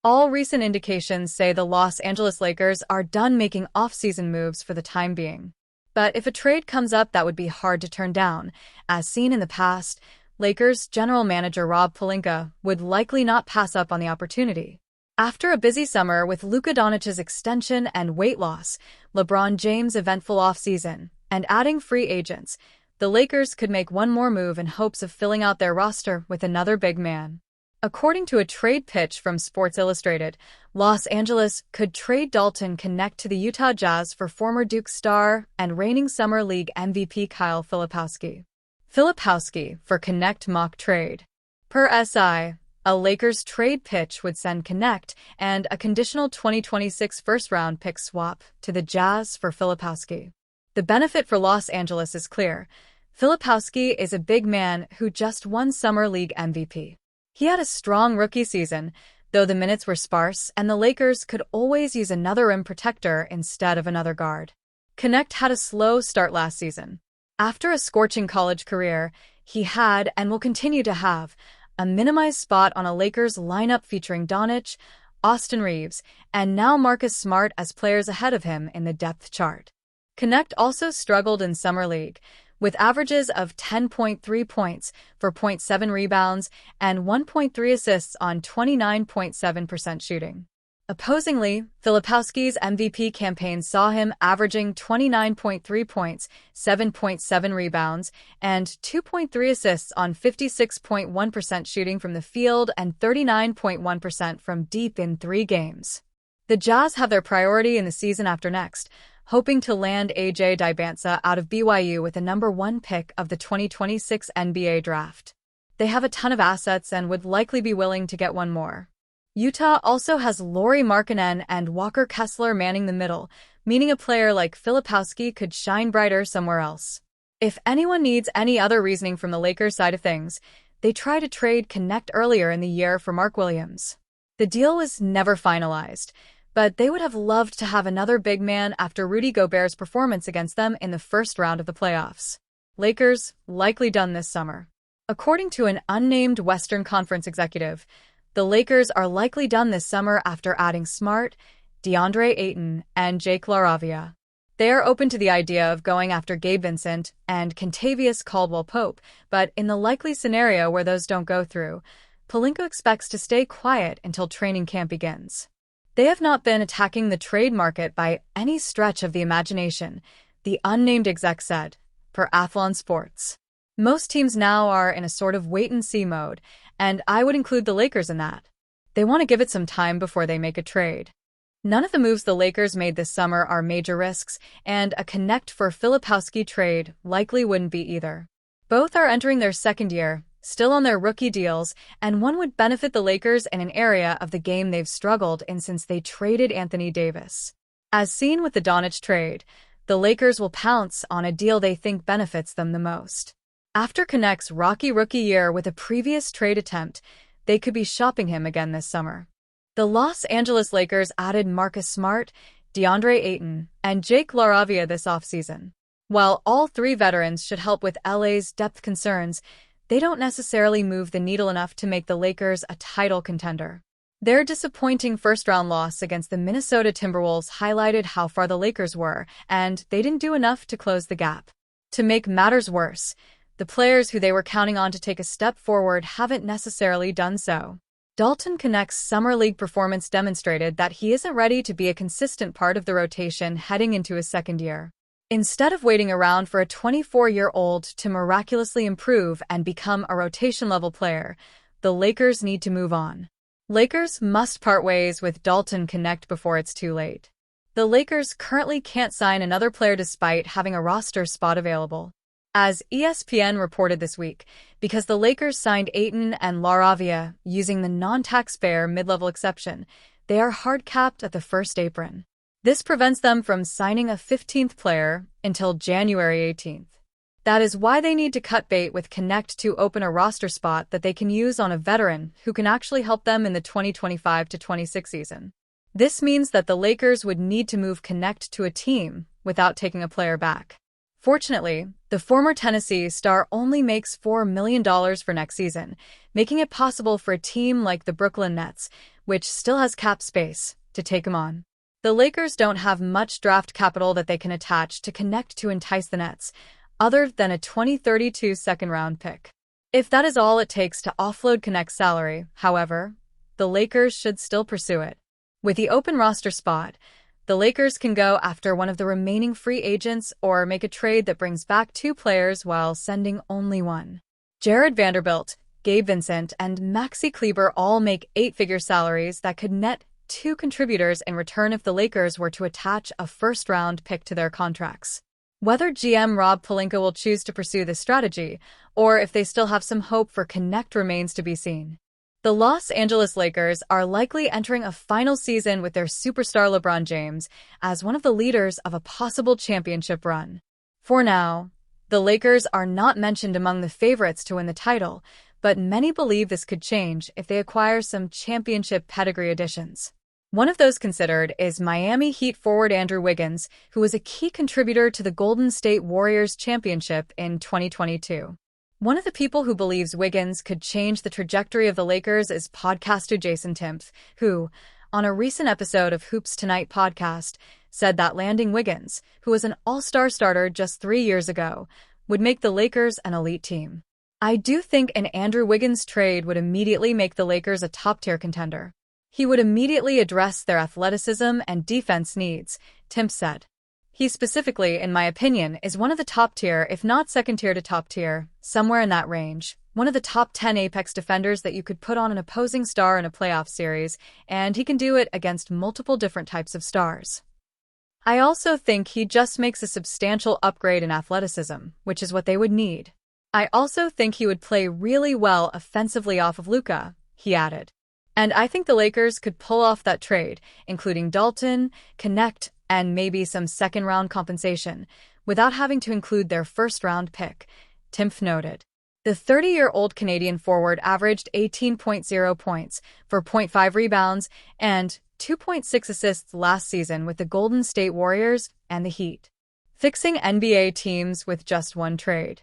All recent indications say the Los Angeles Lakers are done making off-season moves for the time being. But if a trade comes up, that would be hard to turn down. As seen in the past, Lakers general manager Rob Pelinka would likely not pass up on the opportunity. After a busy summer with Luka Doncic's extension and weight loss, LeBron James' eventful offseason, and adding free agents, the Lakers could make one more move in hopes of filling out their roster with another big man. According to a trade pitch from Sports Illustrated, Los Angeles could trade Dalton Knecht to the Utah Jazz for former Duke star and reigning Summer League MVP Kyle Filipowski. Filipowski for Knecht mock trade. Per SI, a Lakers trade pitch would send Knecht and a conditional 2026 first-round pick swap to the Jazz for Filipowski. The benefit for Los Angeles is clear. Filipowski is a big man who just won Summer League MVP. He had a strong rookie season, though the minutes were sparse, and the Lakers could always use another rim protector instead of another guard. Knecht had a slow start last season. After a scorching college career, he had, and will continue to have, a minimized spot on a Lakers lineup featuring Doncic, Austin Reeves, and now Marcus Smart as players ahead of him in the depth chart. Knecht also struggled in Summer League, with averages of 10.3 points for 0.7 rebounds and 1.3 assists on 29.7% shooting. Opposingly, Filipowski's MVP campaign saw him averaging 29.3 points, 7.7 rebounds, and 2.3 assists on 56.1% shooting from the field and 39.1% from deep in 3 games. The Jazz have their priority in the season after next, hoping to land A.J. Dibansa out of BYU with the number 1 pick of the 2026 NBA draft. They have a ton of assets and would likely be willing to get one more. Utah also has Lauri Markkanen and Walker Kessler manning the middle, meaning a player like Filipowski could shine brighter somewhere else. If anyone needs any other reasoning from the Lakers side of things, they tried to trade Knecht earlier in the year for Mark Williams. The deal was never finalized, but they would have loved to have another big man after Rudy Gobert's performance against them in the first round of the playoffs. Lakers likely done this summer. According to an unnamed Western Conference executive, the Lakers are likely done this summer after adding Smart, DeAndre Ayton, and Jake LaRavia. They are open to the idea of going after Gabe Vincent and Kentavious Caldwell-Pope, but in the likely scenario where those don't go through, Pelinka expects to stay quiet until training camp begins. They have not been attacking the trade market by any stretch of the imagination, the unnamed exec said, per Athlon Sports. Most teams now are in a sort of wait-and-see mode, and I would include the Lakers in that. They want to give it some time before they make a trade. None of the moves the Lakers made this summer are major risks, and a Knecht for Filipowski trade likely wouldn't be either. Both are entering their second year, still on their rookie deals, and one would benefit the Lakers in an area of the game they've struggled in since they traded Anthony Davis. As seen with the Doncic trade, the Lakers will pounce on a deal they think benefits them the most. After Knecht's rocky rookie year with a previous trade attempt, they could be shopping him again this summer. The Los Angeles Lakers added Marcus Smart, DeAndre Ayton, and Jake LaRavia this offseason. While all 3 veterans should help with LA's depth concerns, they don't necessarily move the needle enough to make the Lakers a title contender. Their disappointing first-round loss against the Minnesota Timberwolves highlighted how far the Lakers were, and they didn't do enough to close the gap. To make matters worse, the players who they were counting on to take a step forward haven't necessarily done so. Dalton Knecht's Summer League performance demonstrated that he isn't ready to be a consistent part of the rotation heading into his second year. Instead of waiting around for a 24-year-old to miraculously improve and become a rotation-level player, the Lakers need to move on. Lakers must part ways with Dalton Knecht before it's too late. The Lakers currently can't sign another player despite having a roster spot available. As ESPN reported this week, because the Lakers signed Ayton and LaRavia using the non-taxpayer mid-level exception, they are hard-capped at the first apron. This prevents them from signing a 15th player until January 18th. That is why they need to cut bait with Knecht to open a roster spot that they can use on a veteran who can actually help them in the 2025-26 season. This means that the Lakers would need to move Knecht to a team without taking a player back. Fortunately, the former Tennessee star only makes $4 million for next season, making it possible for a team like the Brooklyn Nets, which still has cap space, to take him on. The Lakers don't have much draft capital that they can attach to connect to entice the Nets, other than a 2032 second-round pick. If that is all it takes to offload Connect's salary, however, the Lakers should still pursue it. With the open roster spot, the Lakers can go after one of the remaining free agents or make a trade that brings back 2 players while sending only one. Jared Vanderbilt, Gabe Vincent, and Maxi Kleber all make 8-figure salaries that could net 2 contributors in return if the Lakers were to attach a first-round pick to their contracts. Whether GM Rob Pelinka will choose to pursue this strategy, or if they still have some hope for Connect, remains to be seen. The Los Angeles Lakers are likely entering a final season with their superstar LeBron James as one of the leaders of a possible championship run. For now, the Lakers are not mentioned among the favorites to win the title, but many believe this could change if they acquire some championship pedigree additions. One of those considered is Miami Heat forward Andrew Wiggins, who was a key contributor to the Golden State Warriors championship in 2022. One of the people who believes Wiggins could change the trajectory of the Lakers is podcaster Jason Timpf, who, on a recent episode of Hoops Tonight podcast, said that landing Wiggins, who was an all-star starter just 3 years ago, would make the Lakers an elite team. I do think an Andrew Wiggins trade would immediately make the Lakers a top-tier contender. He would immediately address their athleticism and defense needs, Timpf said. He specifically, in my opinion, is one of the top tier, if not second tier to top tier, somewhere in that range. One of the top 10 apex defenders that you could put on an opposing star in a playoff series, and he can do it against multiple different types of stars. I also think he just makes a substantial upgrade in athleticism, which is what they would need. I also think he would play really well offensively off of Luka, he added. And I think the Lakers could pull off that trade, including Dalton, Connect, and maybe some second-round compensation, without having to include their first-round pick, Timpf noted. The 30-year-old Canadian forward averaged 18.0 points, 4.5 rebounds, and 2.6 assists last season with the Golden State Warriors and the Heat, fixing NBA teams with just one trade.